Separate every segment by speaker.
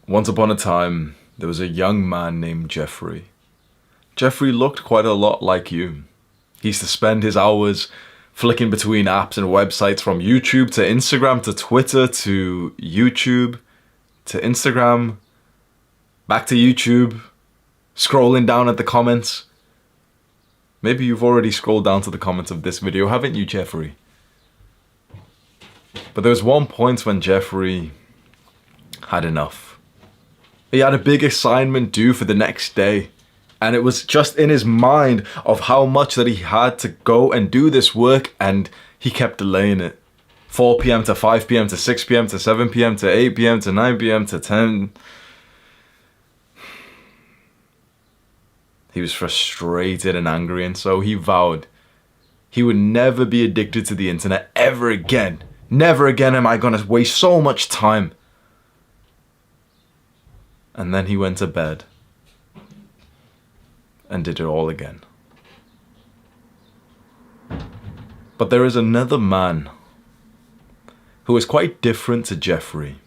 Speaker 1: Once upon a time, there was a young man named Jeffrey. Jeffrey looked quite a lot like you. He used to spend his hours flicking between apps and websites, from YouTube to Instagram to Twitter to YouTube to Instagram, back to YouTube, scrolling down at the comments. Maybe you've already scrolled down to the comments of this video, haven't you, Jeffrey? But there was one point when Jeffrey had enough. He had a big assignment due for the next day, and it was just in his mind of how much that he had to go and do this work, and he kept delaying it. 4 p.m. to 5 p.m. to 6 p.m. to 7 p.m. to 8 p.m. to 9 p.m. to 10. He was frustrated and angry, and so he vowed he would never be addicted to the internet ever again. Never again am I gonna waste so much time. And then he went to bed and did it all again. But there is another man who is quite different to Jeffrey.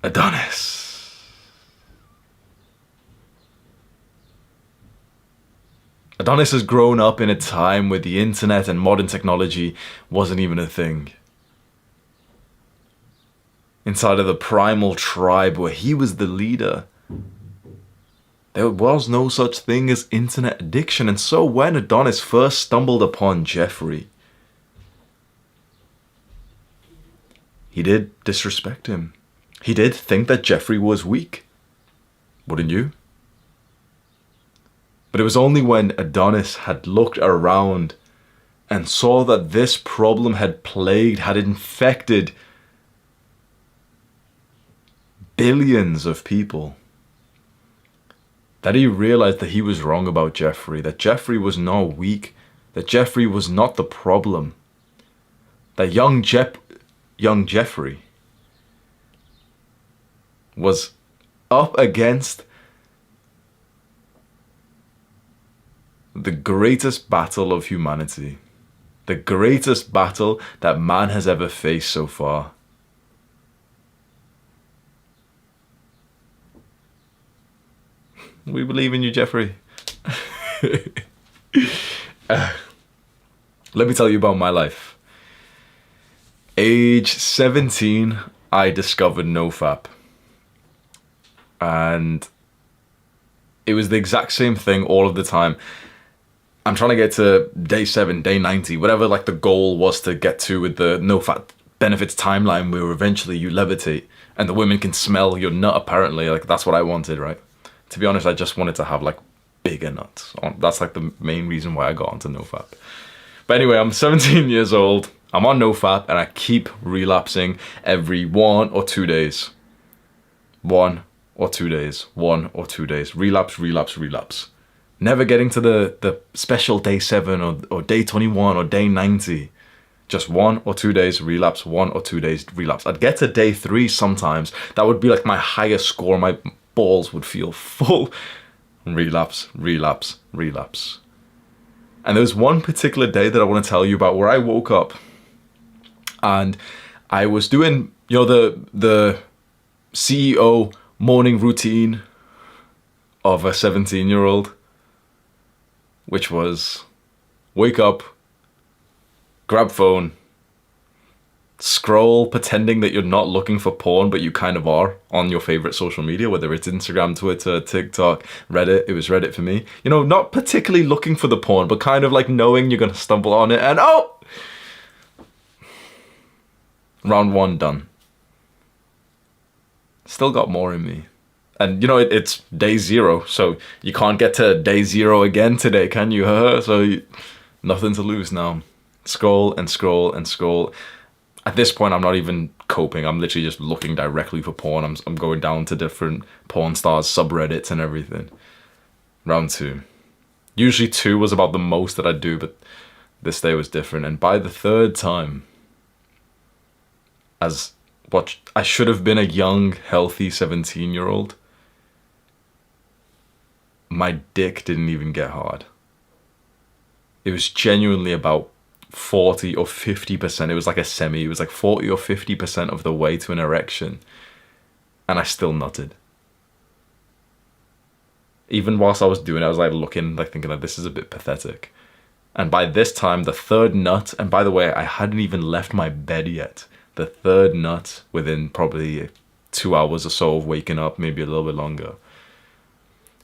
Speaker 1: Adonis. Adonis has grown up in a time where the internet and modern technology wasn't even a thing. Inside of the primal tribe where he was the leader, there was no such thing as internet addiction. And so when Adonis first stumbled upon Jeffrey, he did disrespect him. He did think that Jeffrey was weak. Wouldn't you? But it was only when Adonis had looked around and saw that this problem had infected billions of people, that he realized that he was wrong about Jeffrey, that Jeffrey was not weak, that Jeffrey was not the problem, that young Jeffrey was up against the greatest battle of humanity, the greatest battle that man has ever faced so far. We believe in you, Jeffrey. Let me tell you about my life. Age 17, I discovered NoFap. And it was the exact same thing all of the time. I'm trying to get to day 7, day 90, whatever like the goal was to get to with the NoFap benefits timeline, where eventually you levitate and the women can smell your nut, apparently. Like, that's what I wanted, right? To be honest, I just wanted to have like bigger nuts. That's like the main reason why I got onto NoFap. But anyway, I'm 17 years old. I'm on NoFap and I keep relapsing every 1 or 2 days. 1 or 2 days. 1 or 2 days. Relapse, relapse, relapse. Never getting to the special day 7 or day 21 or day 90. Just 1 or 2 days relapse, 1 or 2 days relapse. I'd get to day 3 sometimes. That would be like my highest score. My balls would feel full. Relapse, relapse, relapse. And there was one particular day that I want to tell you about where I woke up and I was doing, you know, the CEO morning routine of a 17-year-old, which was wake up, grab phone, scroll pretending that you're not looking for porn, but you kind of are on your favorite social media, whether it's Instagram, Twitter, TikTok, Reddit. It was Reddit for me. You know, not particularly looking for the porn, but kind of like knowing you're going to stumble on it and oh! Round 1 done. Still got more in me. And you know, it's day 0, so you can't get to day 0 again today, can you? Nothing to lose now. Scroll and scroll and scroll. At this point, I'm not even coping. I'm literally just looking directly for porn. I'm going down to different porn stars, subreddits and everything. Round 2. Usually 2 was about the most that I'd do, but this day was different. And by the 3rd time, as what I should have been a young, healthy 17-year-old, my dick didn't even get hard. It was genuinely about 40 or 50%. It was like a semi. It was like 40 or 50% of the way to an erection. And I still nutted. Even whilst I was doing it, I was like looking, like thinking like this is a bit pathetic. And by this time, the third nut, and by the way, I hadn't even left my bed yet. The third nut within probably 2 hours or so of waking up, maybe a little bit longer.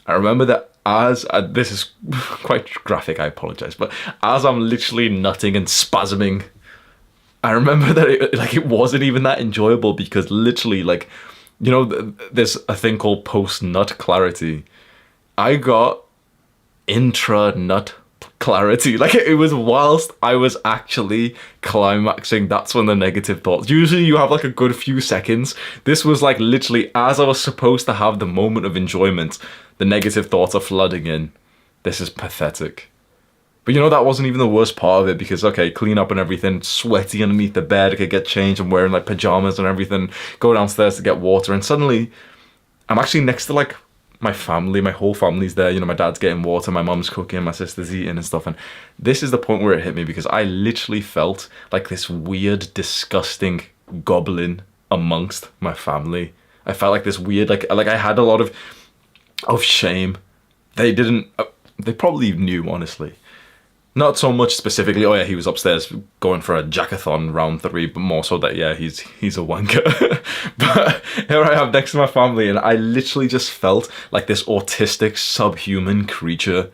Speaker 1: I remember that this is quite graphic, I apologize, but as I'm literally nutting and spasming, I remember that it wasn't even that enjoyable because literally like, you know, there's a thing called post-nut clarity. I got intra-nut clarity. Like it was whilst I was actually climaxing, that's when the negative thoughts, usually you have like a good few seconds. This was like literally as I was supposed to have the moment of enjoyment, the negative thoughts are flooding in. This is pathetic. But you know, that wasn't even the worst part of it because, okay, clean up and everything, sweaty underneath the bed, I could get changed, I'm wearing like pajamas and everything, go downstairs to get water, and suddenly I'm actually next to like my family, my whole family's there, you know, my dad's getting water, my mum's cooking, my sister's eating and stuff, and this is the point where it hit me because I literally felt like this weird, disgusting goblin amongst my family. I felt like this weird, like I had a lot of shame. They probably knew, honestly. Not so much specifically, oh yeah, he was upstairs going for a jackathon round 3, but more so that, yeah, he's a wanker. But here I am next to my family, and I literally just felt like this autistic, subhuman creature.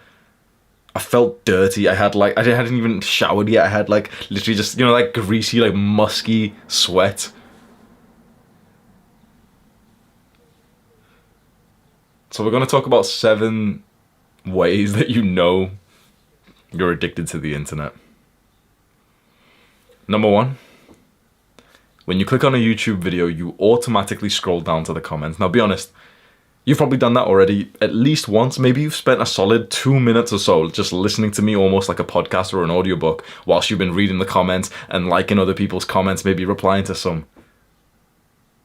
Speaker 1: I felt dirty. I hadn't even showered yet. I had like literally just, you know, like greasy, like musky sweat. So we're going to talk about 7 ways that you know you're addicted to the internet. Number 1, when you click on a YouTube video, you automatically scroll down to the comments. Now, be honest, you've probably done that already at least once. Maybe you've spent a solid 2 minutes or so just listening to me almost like a podcast or an audiobook whilst you've been reading the comments and liking other people's comments, maybe replying to some.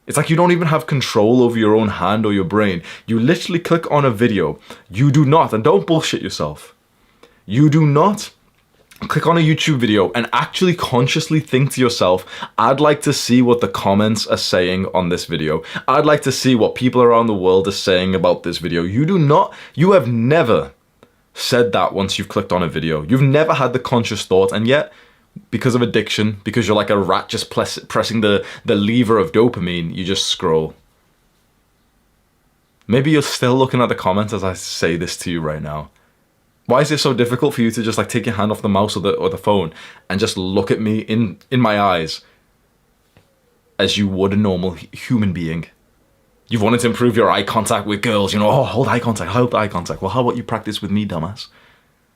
Speaker 1: It's like you don't even have control over your own hand or your brain. You literally click on a video. You do not, and don't bullshit yourself, you do not click on a YouTube video and actually consciously think to yourself, I'd like to see what the comments are saying on this video. I'd like to see what people around the world are saying about this video. You have never said that once you've clicked on a video. You've never had the conscious thought, and yet, because of addiction, because you're like a rat just pressing the lever of dopamine, you just scroll. Maybe you're still looking at the comments as I say this to you right now. Why is it so difficult for you to just like take your hand off the mouse or the phone and just look at me in my eyes as you would a normal human being? You've wanted to improve your eye contact with girls, you know, oh, hold eye contact. Well, how about you practice with me, dumbass?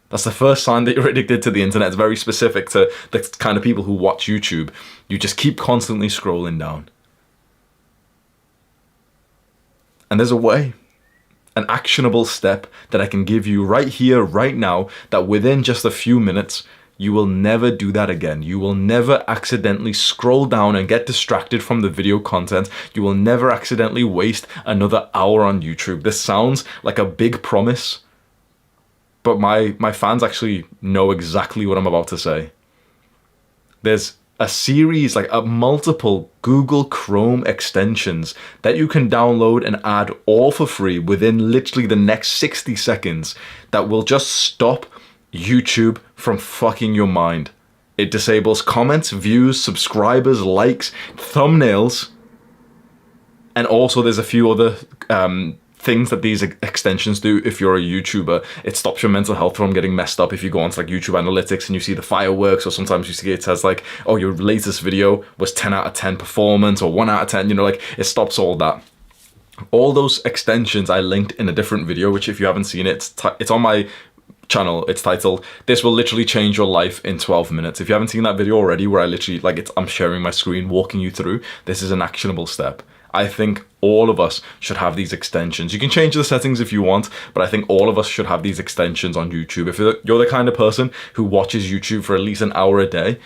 Speaker 1: That's the first sign that you're addicted to the internet. It's very specific to the kind of people who watch YouTube. You just keep constantly scrolling down. And there's a way. An actionable step that I can give you right here, right now, that within just a few minutes, you will never do that again. You will never accidentally scroll down and get distracted from the video content. You will never accidentally waste another hour on YouTube. This sounds like a big promise, but my fans actually know exactly what I'm about to say. There's a series, like multiple Google Chrome extensions that you can download and add all for free within literally the next 60 seconds that will just stop YouTube from fucking your mind. It disables comments, views, subscribers, likes, thumbnails, and also there's a few other things that these extensions do. If you're a YouTuber, it stops your mental health from getting messed up. If you go onto like YouTube analytics and you see the fireworks, or sometimes you see it says like, oh, your latest video was 10 out of 10 performance or 1 out of 10, you know, like it stops all that. All those extensions I linked in a different video, which if you haven't seen it, it's on my channel. It's titled, "This will literally change your life in 12 minutes." If you haven't seen that video already, where I literally I'm sharing my screen, walking you through, this is an actionable step. I think all of us should have these extensions. You can change the settings if you want, but I think all of us should have these extensions on YouTube. If you're the kind of person who watches YouTube for at least an hour a day,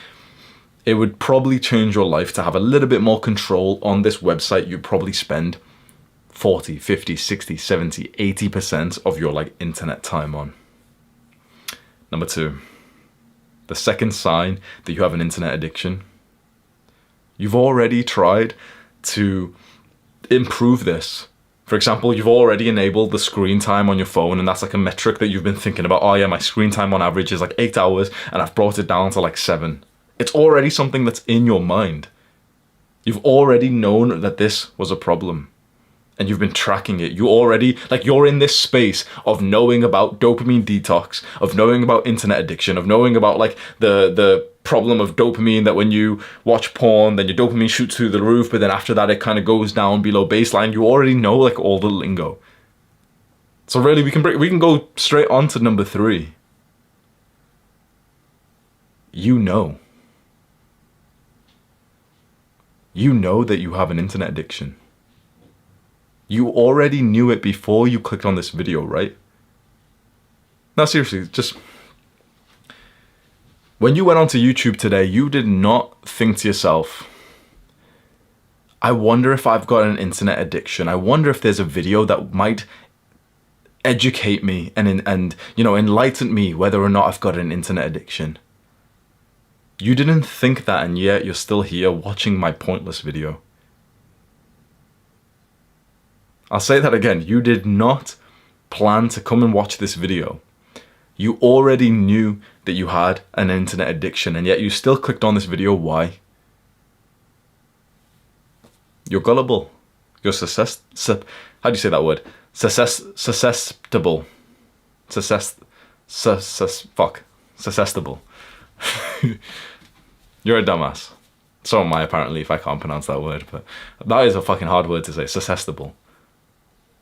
Speaker 1: it would probably change your life to have a little bit more control on this website. You'd probably spend 40, 50, 60, 70, 80% of your like internet time on. Number 2, The second sign that you have an internet addiction. You've already tried to improve this. For example, you've already enabled the screen time on your phone, and that's like a metric that you've been thinking about. Oh yeah, my screen time on average is like 8 hours, and I've brought it down to like 7. It's already something that's in your mind. You've already known that this was a problem, and you've been tracking it. You already, like, you're in this space of knowing about dopamine detox, of knowing about internet addiction, of knowing about like the problem of dopamine, that when you watch porn, then your dopamine shoots through the roof, but then after that it kind of goes down below baseline. You already know like all the lingo. So really we can go straight on to number 3. You know that you have an internet addiction. You already knew it before you clicked on this video, right? Now seriously, just when you went onto YouTube today, you did not think to yourself, I wonder if I've got an internet addiction. I wonder if there's a video that might educate me and you know, enlighten me whether or not I've got an internet addiction. You didn't think that, and yet you're still here watching my pointless video. I'll say that again. You did not plan to come and watch this video. You already knew that you had an internet addiction, and yet you still clicked on this video. Why? You're gullible. You're how do you say that word? Susceptible. Susceptible. You're a dumbass. So am I, apparently, if I can't pronounce that word, but that is a fucking hard word to say. Susceptible.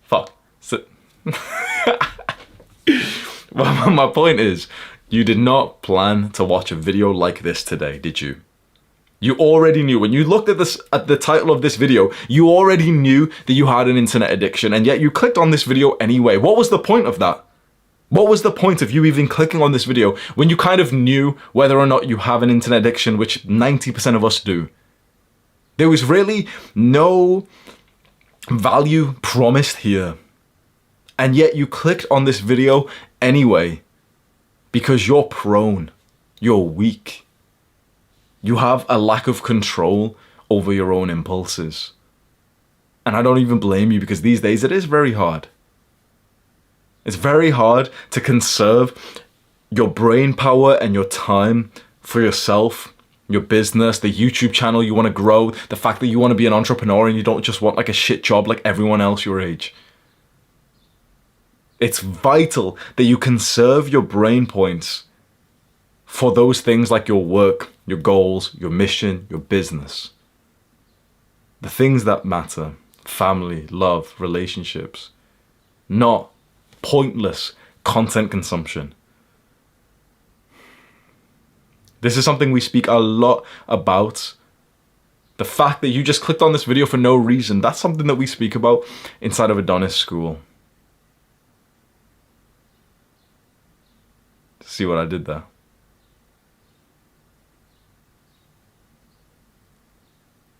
Speaker 1: Fuck. Well, my point is, you did not plan to watch a video like this today, did you? You already knew. When you looked at the title of this video, you already knew that you had an internet addiction, and yet you clicked on this video anyway. What was the point of that? What was the point of you even clicking on this video when you kind of knew whether or not you have an internet addiction, which 90% of us do? There was really no value promised here. And yet you clicked on this video anyway because you're prone, you're weak. You have a lack of control over your own impulses. And I don't even blame you, because these days it is very hard. It's very hard to conserve your brain power and your time for yourself, your business, the YouTube channel you want to grow, the fact that you want to be an entrepreneur and you don't just want like a shit job like everyone else your age. It's vital that you conserve your brain points for those things like your work, your goals, your mission, your business. The things that matter: family, love, relationships, not pointless content consumption. This is something we speak a lot about. The fact that you just clicked on this video for no reason, that's something that we speak about inside of Adonis School. See what I did there?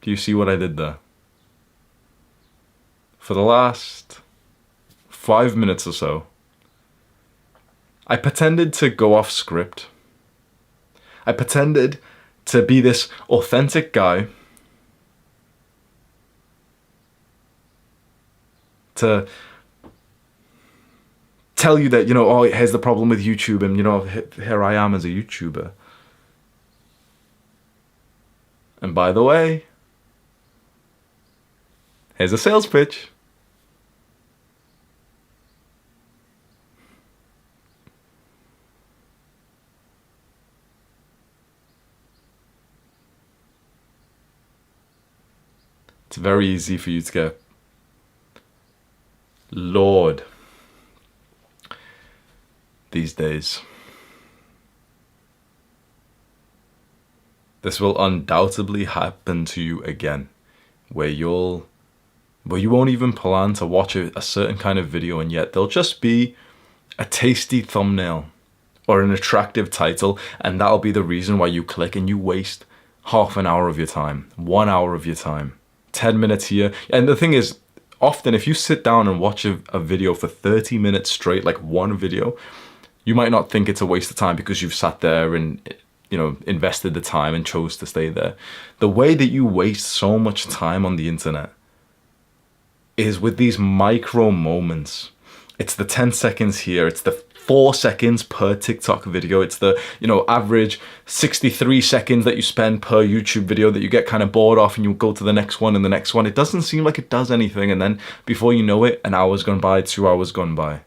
Speaker 1: Do you see what I did there? For the last 5 minutes or so, I pretended to go off script. I pretended to be this authentic guy, to tell you that, you know, oh, here's the problem with YouTube, and, you know, here I am as a YouTuber. And by the way, here's a sales pitch. It's very easy for you to go, Lord, these days. This will undoubtedly happen to you again, where you won't even plan to watch a certain kind of video, and yet there'll just be a tasty thumbnail or an attractive title, and that'll be the reason why you click, and you waste half an hour of your time, 1 hour of your time, 10 minutes here. And the thing is, often if you sit down and watch a video for 30 minutes straight, like one video, you might not think it's a waste of time because you've sat there and invested the time and chose to stay there. The way that you waste so much time on the internet is with these micro moments. It's the 10 seconds here. It's the 4 seconds per TikTok video. It's the, average 63 seconds that you spend per YouTube video that you get kind of bored off and you go to the next one and the next one. It doesn't seem like it does anything. And then before you know it, an hour's gone by, 2 hours gone by.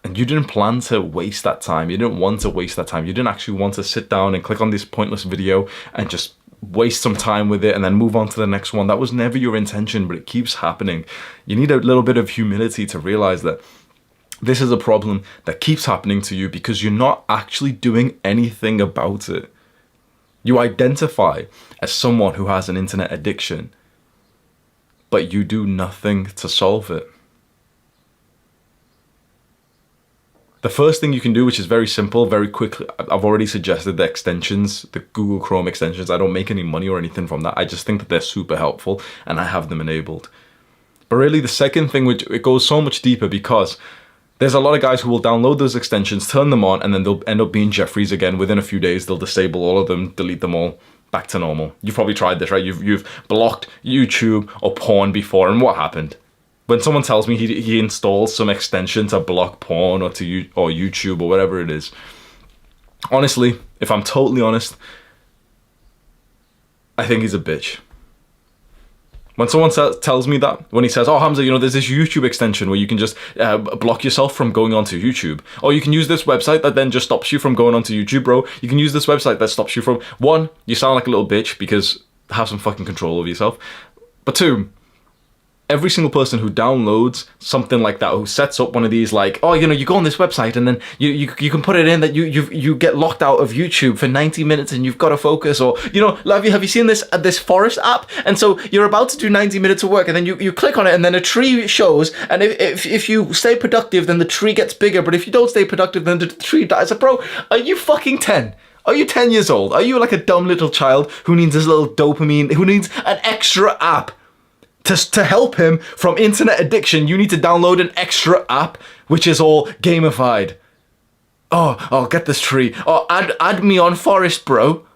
Speaker 1: And you didn't plan to waste that time. You didn't want to waste that time. You didn't actually want to sit down and click on this pointless video and just waste some time with it and then move on to the next one. That was never your intention, but it keeps happening. You need a little bit of humility to realize that this is a problem that keeps happening to you because you're not actually doing anything about it. You identify as someone who has an internet addiction, but you do nothing to solve it. The first thing you can do, which is very simple, very quickly, I've already suggested the extensions, the Google Chrome extensions. I don't make any money or anything from that. I just think that they're super helpful and I have them enabled. But really the second thing, which it goes so much deeper because there's a lot of guys who will download those extensions, turn them on, and then they'll end up being Jeffries again. Within a few days, they'll disable all of them, delete them all, back to normal. You've probably tried this, right? You've blocked YouTube or porn before, and what happened? When someone tells me he installs some extension to block porn or YouTube or whatever it is, honestly, if I'm totally honest, I think he's a bitch. When someone tells me that, when he says, oh, Hamza, there's this YouTube extension where you can just block yourself from going onto YouTube. Or you can use this website that then just stops you from going onto YouTube, bro. You can use this website that stops you from... One, you sound like a little bitch because have some fucking control over yourself. But two, every single person who downloads something like that, who sets up one of these, like, oh, you go on this website and then you can put it in that you get locked out of YouTube for 90 minutes and you've got to focus, or have you seen this Forest app? And so you're about to do 90 minutes of work and then you click on it and then a tree shows, and if you stay productive then the tree gets bigger, but if you don't stay productive then the tree dies. Bro, are you fucking 10? Are you 10 years old? Are you like a dumb little child who needs this little dopamine, who needs an extra app? To help him from internet addiction, you need to download an extra app, which is all gamified. Oh, I'll get this tree. Oh, add me on Forest, bro.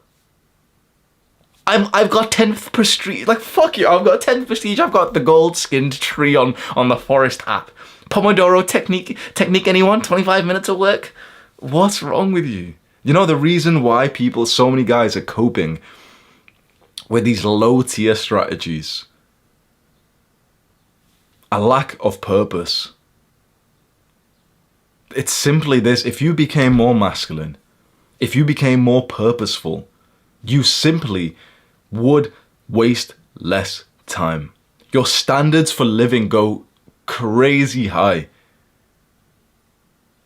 Speaker 1: I've got 10th prestige. Like, fuck you. I've got 10th prestige. I've got the gold skinned tree on the Forest app. Pomodoro technique, anyone? 25 minutes of work? What's wrong with you? The reason why so many guys are coping with these low tier strategies, a lack of purpose. It's simply this: if you became more masculine, if you became more purposeful, you simply would waste less time. Your standards for living go crazy high.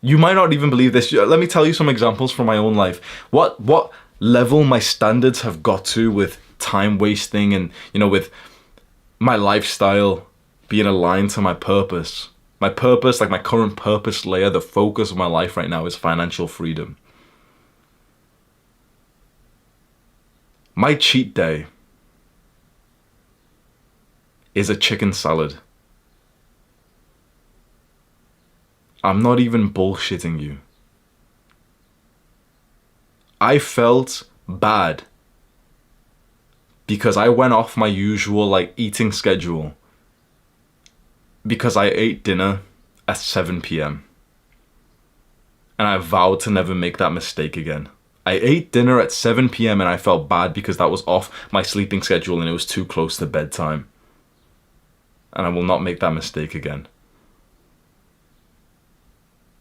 Speaker 1: You might not even believe this. Let me tell you some examples from my own life. What level my standards have got to with time wasting and, with my lifestyle being aligned to my purpose. My purpose, like my current purpose layer, the focus of my life right now is financial freedom. My cheat day is a chicken salad. I'm not even bullshitting you. I felt because I went off my usual eating schedule because I ate dinner at 7 p.m. And I vowed to never make that mistake again. I ate dinner at 7 p.m. and I felt bad because that was off my sleeping schedule and it was too close to bedtime. And I will not make that mistake again.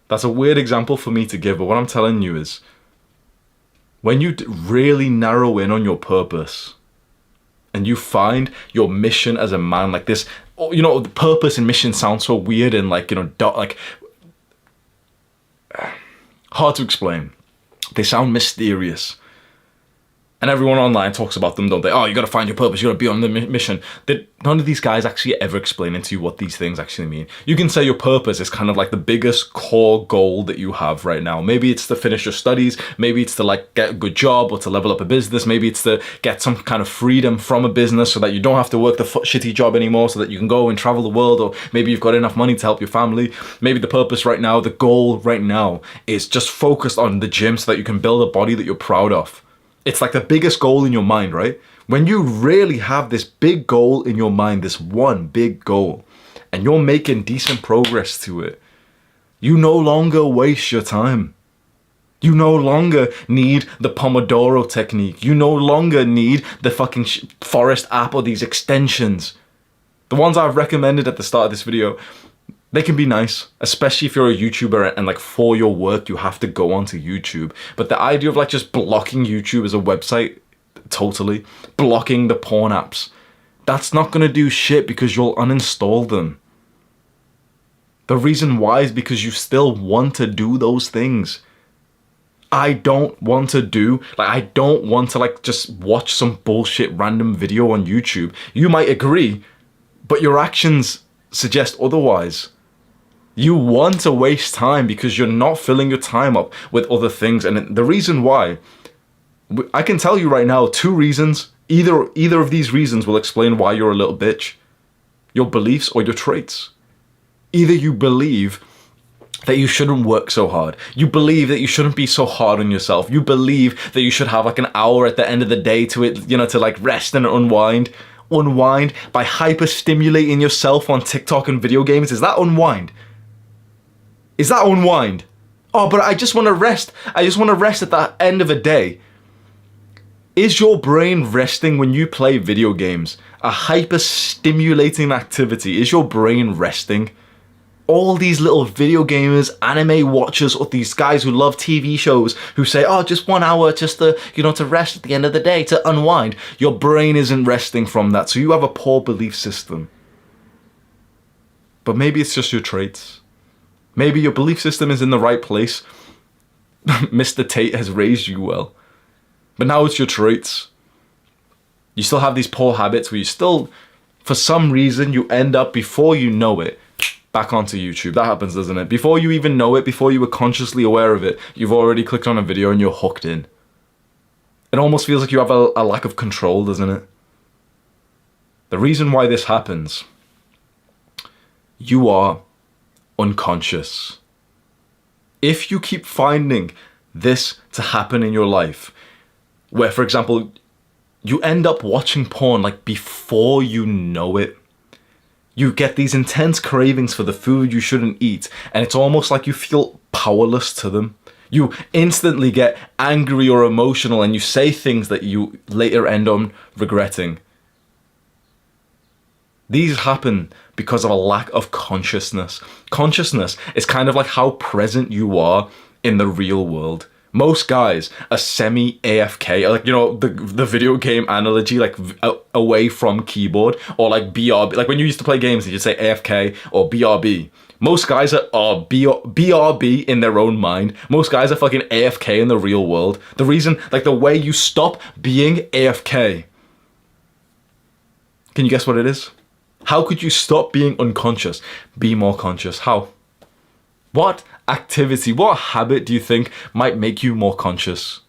Speaker 1: That's a weird example for me to give, but what I'm telling you is, when you really narrow in on your purpose and you find your mission as a man, like this, the purpose and mission sound so weird and hard to explain. They sound mysterious. And everyone online talks about them, don't they? Oh, you got to find your purpose. You got to be on the mission. None of these guys actually ever explain to you what these things actually mean. You can say your purpose is kind of like the biggest core goal that you have right now. Maybe it's to finish your studies. Maybe it's to like get a good job or to level up a business. Maybe it's to get some kind of freedom from a business so that you don't have to work the shitty job anymore, so that you can go and travel the world. Or maybe you've got enough money to help your family. Maybe the purpose right now, the goal right now, is just focused on the gym so that you can build a body that you're proud of. It's like the biggest goal in your mind, right? When you really have this big goal in your mind, this one big goal, and you're making decent progress to it, you no longer waste your time. You no longer need the Pomodoro technique. You no longer need the fucking Forest app or these extensions. The ones I've recommended at the start of this video, they can be nice, especially if you're a YouTuber and like for your work you have to go onto YouTube. But the idea of like just blocking YouTube as a website, totally, blocking the porn apps, that's not gonna do shit because you'll uninstall them. The reason why is because you still want to do those things. I don't want to just watch some bullshit random video on YouTube. You might agree, but your actions suggest otherwise. You want to waste time because you're not filling your time up with other things. And the reason why, I can tell you right now, 2 reasons. Either of these reasons will explain why you're a little bitch. Your beliefs or your traits. Either you believe that you shouldn't work so hard. You believe that you shouldn't be so hard on yourself. You believe that you should have like an hour at the end of the day to like rest and unwind. Unwind by hyper stimulating yourself on TikTok and video games. Is that unwind? Is that unwind? Oh, but I just want to rest. I just want to rest at the end of a day. Is your brain resting when you play video games? A hyper-stimulating activity. Is your brain resting? All these little video gamers, anime watchers, or these guys who love TV shows who say, oh, just 1 hour just to, to rest at the end of the day, to unwind. Your brain isn't resting from that, so you have a poor belief system. But maybe it's just your traits. Maybe your belief system is in the right place. Mr. Tate has raised you well. But now it's your traits. You still have these poor habits where you still, for some reason, you end up, before you know it, back onto YouTube. That happens, doesn't it? Before you even know it, before you were consciously aware of it, you've already clicked on a video and you're hooked in. It almost feels like you have a lack of control, doesn't it? The reason why this happens, you are unconscious. If you keep finding this to happen in your life, where, for example, you end up watching porn like before you know it, you get these intense cravings for the food you shouldn't eat, and it's almost like you feel powerless to them. You instantly get angry or emotional, and you say things that you later end on regretting. These happen because of a lack of consciousness. Consciousness is kind of like how present you are in the real world. Most guys are semi-AFK, like, the video game analogy, like away from keyboard, or like BRB. Like when you used to play games, you'd say AFK or BRB. Most guys are BRB in their own mind. Most guys are fucking AFK in the real world. The reason, like the way you stop being AFK. Can you guess what it is? How could you stop being unconscious? Be more conscious. How? What activity, what habit do you think might make you more conscious?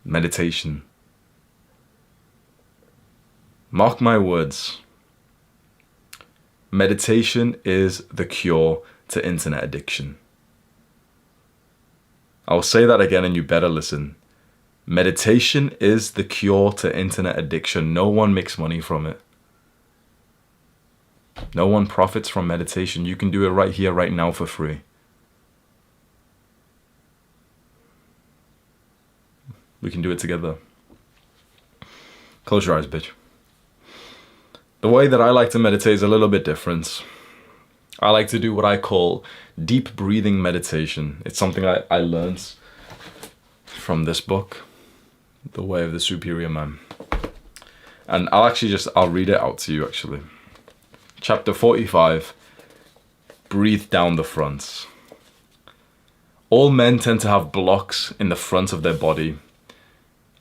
Speaker 1: Meditation. Mark my words. Meditation is the cure to internet addiction. I'll say that again and you better listen. Meditation is the cure to internet addiction. No one makes money from it. No one profits from meditation. You can do it right here, right now for free. We can do it together. Close your eyes, bitch. The way that I like to meditate is a little bit different. I like to do what I call deep breathing meditation. It's something I learned from this book, The Way of the Superior Man. And I'll read it out to you actually. Chapter 45, breathe down the front. All men tend to have blocks in the front of their body.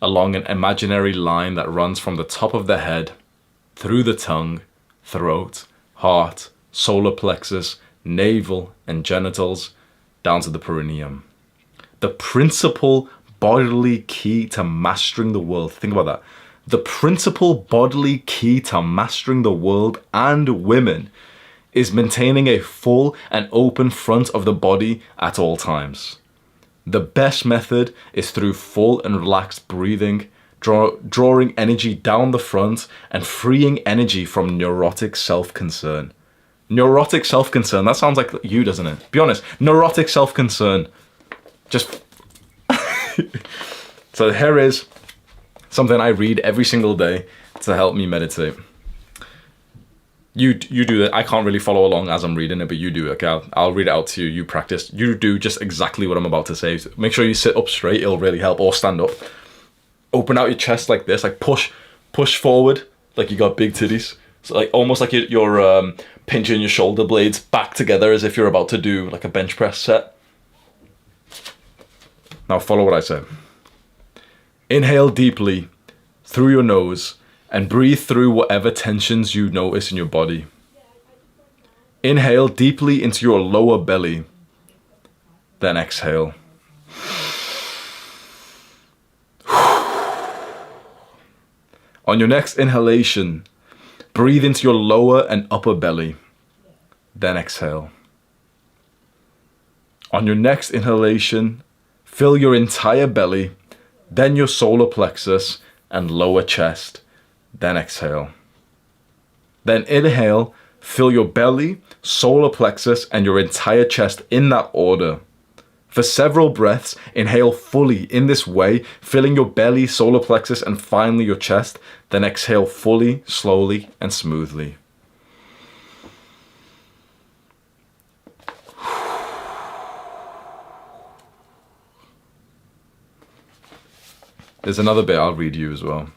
Speaker 1: along an imaginary line that runs from the top of the head, through the tongue, throat, heart, solar plexus, navel, and genitals, down to the perineum. The principal bodily key to mastering the world. Think about that. The principal bodily key to mastering the world and women is maintaining a full and open front of the body at all times. The best method is through full and relaxed breathing, drawing energy down the front and freeing energy from neurotic self-concern. Neurotic self-concern, that sounds like you, doesn't it? Be honest, neurotic self-concern. Just... So here is something I read every single day to help me meditate. You do that. I can't really follow along as I'm reading it, but you do it, okay? I'll read it out to you. You practice. You do just exactly what I'm about to say. Make sure you sit up straight. It'll really help. Or stand up. Open out your chest like this. Like push forward like you got big titties. So like almost like you're pinching your shoulder blades back together as if you're about to do like a bench press set. Now follow what I say. Inhale deeply through your nose and breathe through whatever tensions you notice in your body. Inhale deeply into your lower belly, then exhale. On your next inhalation, breathe into your lower and upper belly, then exhale. On your next inhalation, fill your entire belly, then your solar plexus and lower chest, then exhale. Then inhale, fill your belly, solar plexus, and your entire chest in that order. For several breaths, inhale fully in this way, filling your belly, solar plexus, and finally your chest, then exhale fully, slowly, and smoothly. There's another bit I'll read you as well.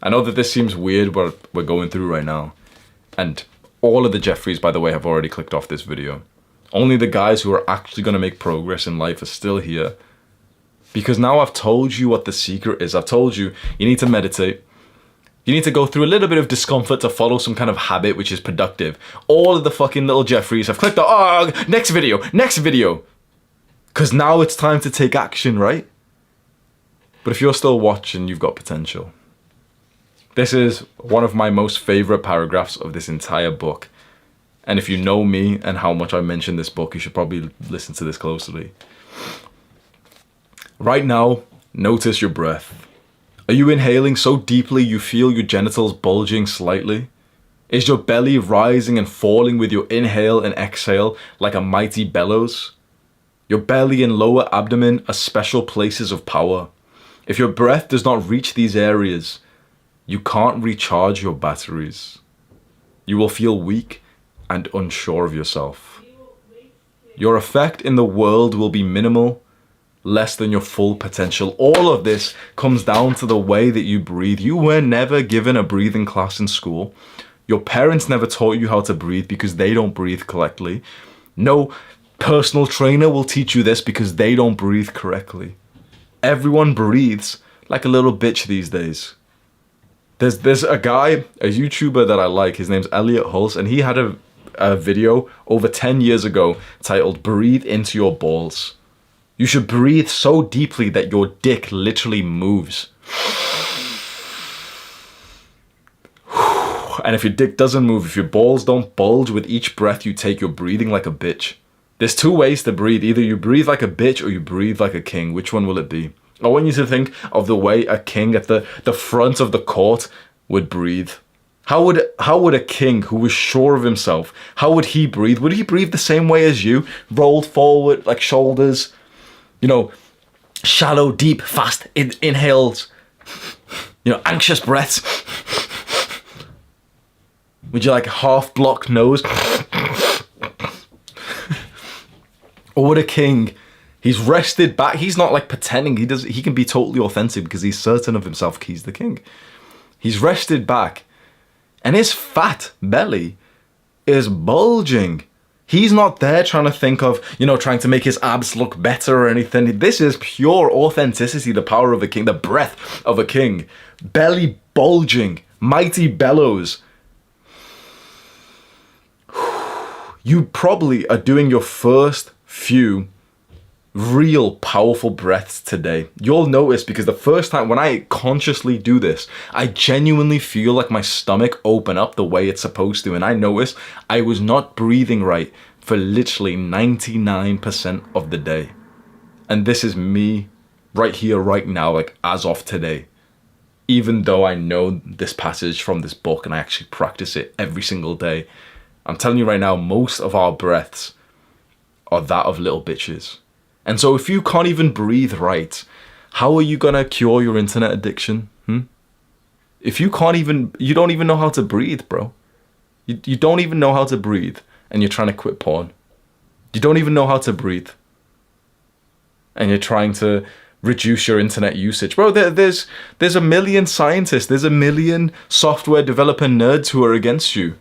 Speaker 1: I know that this seems weird what we're going through right now. And all of the Jeffreys, by the way, have already clicked off this video. Only the guys who are actually going to make progress in life are still here. Because now I've told you what the secret is. I've told you, you need to meditate. You need to go through a little bit of discomfort to follow some kind of habit which is productive. All of the fucking little Jeffreys have clicked on, next video. Because now it's time to take action, right? But if you're still watching, you've got potential. This is one of my most favorite paragraphs of this entire book. And if you know me and how much I mention this book, you should probably listen to this closely. Right now, notice your breath. Are you inhaling so deeply you feel your genitals bulging slightly? Is your belly rising and falling with your inhale and exhale like a mighty bellows? Your belly and lower abdomen are special places of power. If your breath does not reach these areas, you can't recharge your batteries. You will feel weak and unsure of yourself. Your effect in the world will be minimal, less than your full potential. All of this comes down to the way that you breathe. You were never given a breathing class in school. Your parents never taught you how to breathe because they don't breathe correctly. No personal trainer will teach you this because they don't breathe correctly. Everyone breathes like a little bitch these days. There's a guy, a YouTuber that I like, his name's Elliot Hulse, and he had a video over 10 years ago titled Breathe Into Your Balls. You should breathe so deeply that your dick literally moves. And if your dick doesn't move, if your balls don't bulge with each breath you take, you're breathing like a bitch. There's two ways to breathe. Either you breathe like a bitch or you breathe like a king. Which one will it be? I want you to think of the way a king at the front of the court would breathe. How would a king who was sure of himself, how would he breathe? Would he breathe the same way as you? Rolled forward, like shoulders, shallow, deep, fast inhales, anxious breaths. Would you like half-blocked nose? Or would a king, he's rested back, he's not like pretending, he can be totally authentic because he's certain of himself, he's the king. He's rested back and his fat belly is bulging. He's not there trying to think of, trying to make his abs look better or anything. This is pure authenticity, the power of a king, the breath of a king. Belly bulging, mighty bellows. You probably are doing your first few real powerful breaths today. You'll notice, because the first time when I consciously do this, I genuinely feel like my stomach open up the way it's supposed to. And I noticed I was not breathing right for literally 99% of the day. And this is me right here, right now, like as of today. Even though I know this passage from this book and I actually practice it every single day, I'm telling you right now, most of our breaths are that of little bitches. And so if you can't even breathe right, how are you gonna cure your internet addiction? If you don't even know how to breathe, bro. You don't even know how to breathe and you're trying to quit porn. You don't even know how to breathe and you're trying to reduce your internet usage. Bro, there's a million scientists, there's a million software developer nerds who are against you.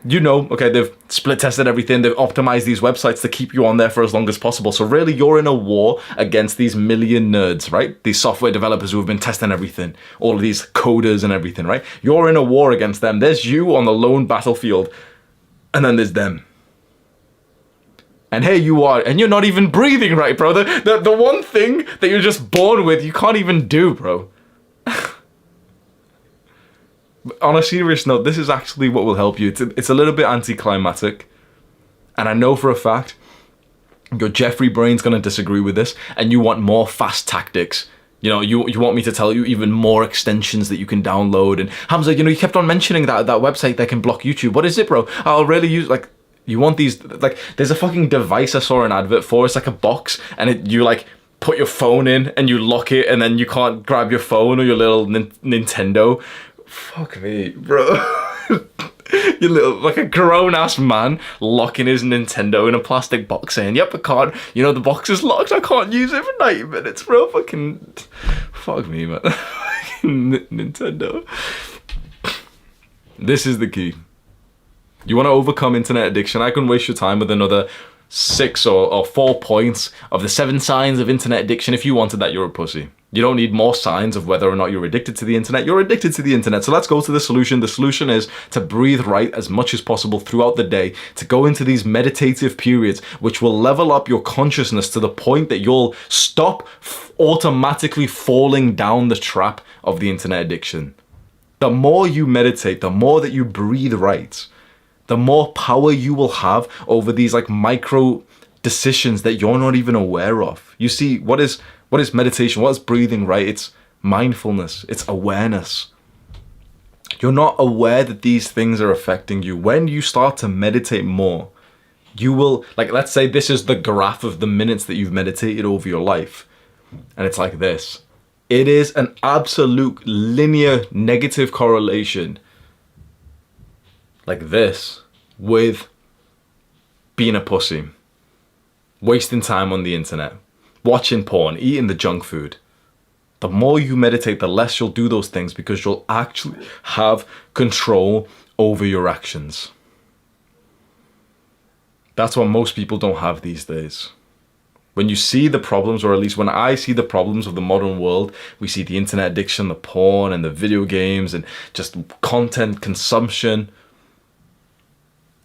Speaker 1: Okay, they've split tested everything, they've optimized these websites to keep you on there for as long as possible. So really, you're in a war against these million nerds, right? These software developers who have been testing everything, all of these coders and everything, right? You're in a war against them. There's you on the lone battlefield, and then there's them. And here you are, and you're not even breathing right, bro. The one thing that you're just born with, you can't even do, bro. On a serious note, this is actually what will help you. It's a little bit anticlimactic. And I know for a fact, your Jeffrey brain's going to disagree with this, and you want more fast tactics. You want me to tell you even more extensions that you can download. And Hamza, you kept on mentioning that website that can block YouTube. What is it, bro? I'll really use, you want these, there's a fucking device I saw an advert for. It's like a box, and you put your phone in and you lock it, and then you can't grab your phone or your little Nintendo. Fuck me, bro. You little, a grown-ass man locking his Nintendo in a plastic box saying, yep, I can't, the box is locked, I can't use it for 90 minutes, bro. Fuck me, man. Nintendo. This is the key. You want to overcome internet addiction? I can waste your time with another 6 or 4 points of the 7 signs of internet addiction. If you wanted that, you're a pussy. You don't need more signs of whether or not you're addicted to the internet. You're addicted to the internet. So let's go to the solution. The solution is to breathe right as much as possible throughout the day, to go into these meditative periods, which will level up your consciousness to the point that you'll stop automatically falling down the trap of the internet addiction. The more you meditate, the more that you breathe right, the more power you will have over these micro decisions that you're not even aware of. You see, what is meditation? What is breathing right? It's mindfulness. It's awareness. You're not aware that these things are affecting you. When you start to meditate more, you will, let's say this is the graph of the minutes that you've meditated over your life. And it's like this. It is an absolute linear negative correlation like this with being a pussy, wasting time on the internet, watching porn, eating the junk food. The more you meditate, the less you'll do those things, because you'll actually have control over your actions. That's what most people don't have these days. When you see the problems, or at least when I see the problems of the modern world, we see the internet addiction, the porn and the video games and just content consumption.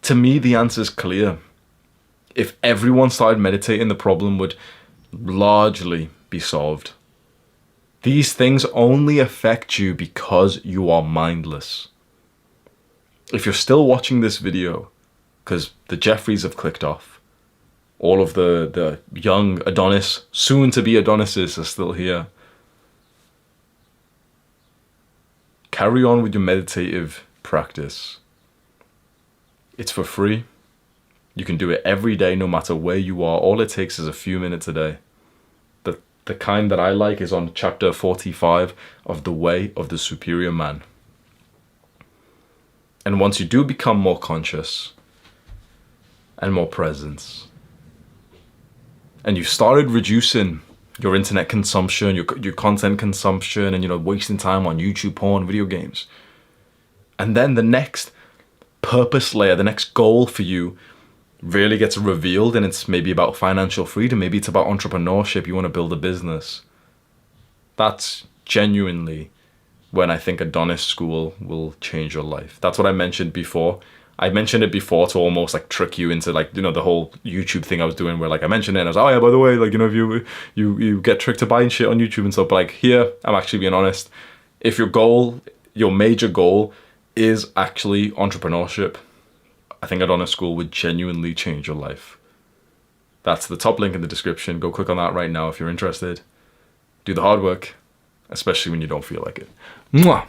Speaker 1: To me, the answer is clear. If everyone started meditating, the problem would largely be solved. These things only affect you because you are mindless. If you're still watching this video, because the Jeffreys have clicked off, all of the young Adonis, soon to be Adonises, are still here. Carry on with your meditative practice. It's for free. You can do it every day, no matter where you are. All it takes is a few minutes a day. The kind that I like is on chapter 45 of The Way of the Superior Man. And once you do become more conscious and more present, and you've started reducing your internet consumption, your content consumption, and wasting time on YouTube, porn, video games, and then the next purpose layer, the next goal for you really gets revealed, and it's maybe about financial freedom, maybe it's about entrepreneurship, you want to build a business. That's genuinely when I think Adonis School will change your life. That's what I mentioned before. I mentioned it before to almost like trick you into like, you know, the whole YouTube thing I was doing where like I mentioned it and I was like, oh yeah, by the way, like, you know, if you get tricked to buying shit on YouTube and stuff, but like here, I'm actually being honest. If your major goal is actually entrepreneurship, I think Adonis School would genuinely change your life. That's the top link in the description. Go click on that right now if you're interested. Do the hard work, especially when you don't feel like it. Mwah!